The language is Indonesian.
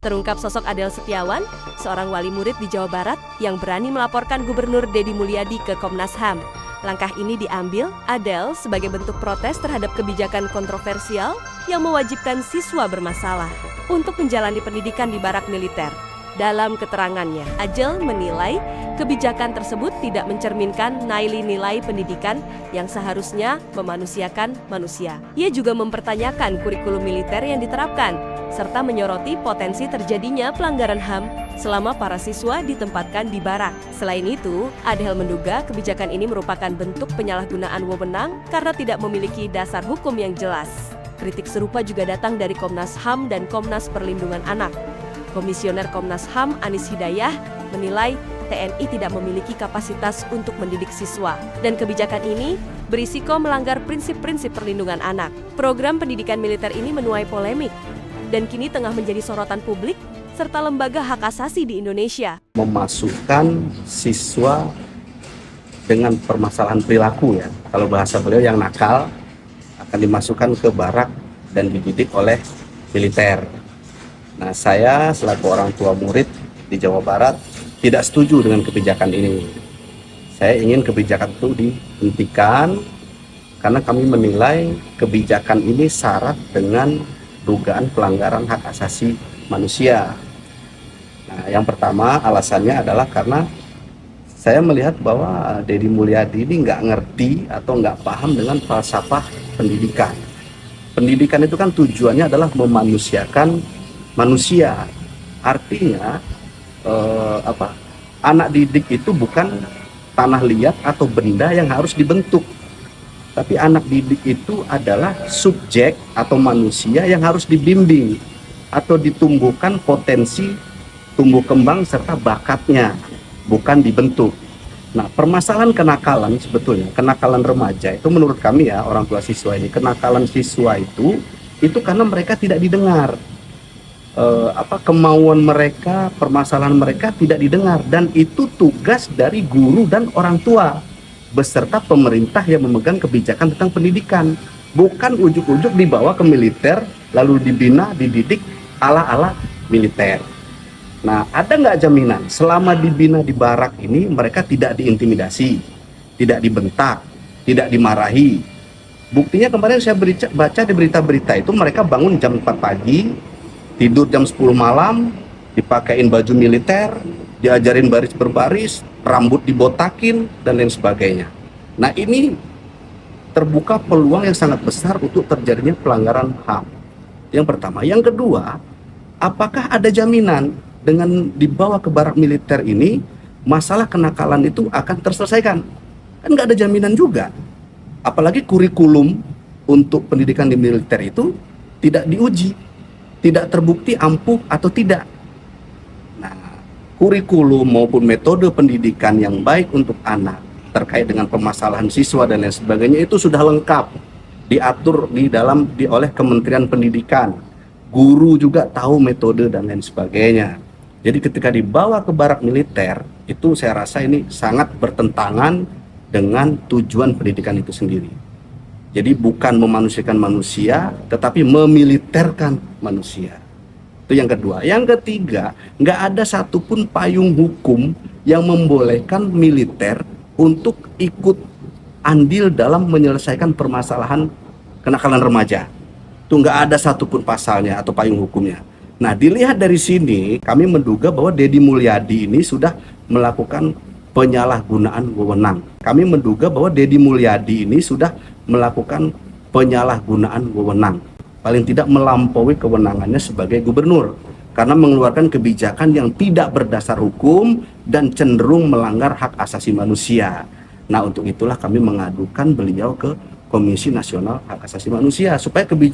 Terungkap sosok Adel Setiawan, seorang wali murid di Jawa Barat yang berani melaporkan Gubernur Deddy Mulyadi ke Komnas HAM. Langkah ini diambil Adel sebagai bentuk protes terhadap kebijakan kontroversial yang mewajibkan siswa bermasalah untuk menjalani pendidikan di barak militer. Dalam keterangannya, Adel menilai kebijakan tersebut tidak mencerminkan nilai-nilai pendidikan yang seharusnya memanusiakan manusia. Ia juga mempertanyakan kurikulum militer yang diterapkan, serta menyoroti potensi terjadinya pelanggaran HAM selama para siswa ditempatkan di barak. Selain itu, Adel menduga kebijakan ini merupakan bentuk penyalahgunaan wewenang karena tidak memiliki dasar hukum yang jelas. Kritik serupa juga datang dari Komnas HAM dan Komnas Perlindungan Anak. Komisioner Komnas HAM Anis Hidayah menilai TNI tidak memiliki kapasitas untuk mendidik siswa, dan kebijakan ini berisiko melanggar prinsip-prinsip perlindungan anak. Program pendidikan militer ini menuai polemik dan kini tengah menjadi sorotan publik serta lembaga hak asasi di Indonesia. Memasukkan siswa dengan permasalahan perilaku, ya. Kalau bahasa beliau yang nakal akan dimasukkan ke barak dan dididik oleh militer. Nah, saya selaku orang tua murid di Jawa Barat tidak setuju dengan kebijakan ini. Saya ingin kebijakan itu dihentikan karena kami menilai kebijakan ini syarat dengan dugaan pelanggaran hak asasi manusia. Nah, yang pertama alasannya adalah karena saya melihat bahwa Deddy Mulyadi ini nggak ngerti atau nggak paham dengan falsafah pendidikan. Pendidikan itu kan tujuannya adalah memanusiakan manusia. Artinya anak didik itu bukan tanah liat atau benda yang harus dibentuk, tapi anak didik itu adalah subjek atau manusia yang harus dibimbing atau ditumbuhkan potensi tumbuh kembang serta bakatnya, bukan dibentuk. Nah, permasalahan kenakalan sebetulnya, kenakalan remaja itu menurut kami, ya, orang tua siswa ini, kenakalan siswa itu karena mereka tidak didengar. Kemauan mereka, permasalahan mereka tidak didengar, dan itu tugas dari guru dan orang tua beserta pemerintah yang memegang kebijakan tentang pendidikan, bukan ujuk-ujuk dibawa ke militer lalu dibina, dididik ala-ala militer. Nah, ada nggak jaminan selama dibina di barak ini mereka tidak diintimidasi, tidak dibentak, tidak dimarahi? Buktinya kemarin saya baca di berita-berita itu mereka bangun jam 4 pagi, tidur jam 10 malam, dipakein baju militer, diajarin baris berbaris, rambut dibotakin, dan lain sebagainya. Nah, ini terbuka peluang yang sangat besar untuk terjadinya pelanggaran HAM. Yang pertama. Yang kedua, apakah ada jaminan dengan dibawa ke barak militer ini, masalah kenakalan itu akan terselesaikan? Kan nggak ada jaminan juga. Apalagi kurikulum untuk pendidikan di militer itu tidak diuji, tidak terbukti ampuh atau tidak. Nah, kurikulum maupun metode pendidikan yang baik untuk anak terkait dengan permasalahan siswa dan lain sebagainya itu sudah lengkap diatur oleh Kementerian Pendidikan. Guru juga tahu metode dan lain sebagainya. Jadi ketika dibawa ke barak militer, itu saya rasa ini sangat bertentangan dengan tujuan pendidikan itu sendiri. Jadi bukan memanusiakan manusia, tetapi memiliterkan manusia. Itu yang kedua. Yang ketiga, nggak ada satupun payung hukum yang membolehkan militer untuk ikut andil dalam menyelesaikan permasalahan kenakalan remaja. Itu nggak ada satupun pasalnya atau payung hukumnya. Nah, dilihat dari sini, kami menduga bahwa Deddy Mulyadi ini sudah melakukan penyalahgunaan wewenang. Kami menduga bahwa Deddy Mulyadi ini sudah melakukan penyalahgunaan wewenang, paling tidak melampaui kewenangannya sebagai gubernur, karena mengeluarkan kebijakan yang tidak berdasar hukum dan cenderung melanggar hak asasi manusia. Nah, untuk itulah kami mengadukan beliau ke Komisi Nasional Hak Asasi Manusia supaya kebijakan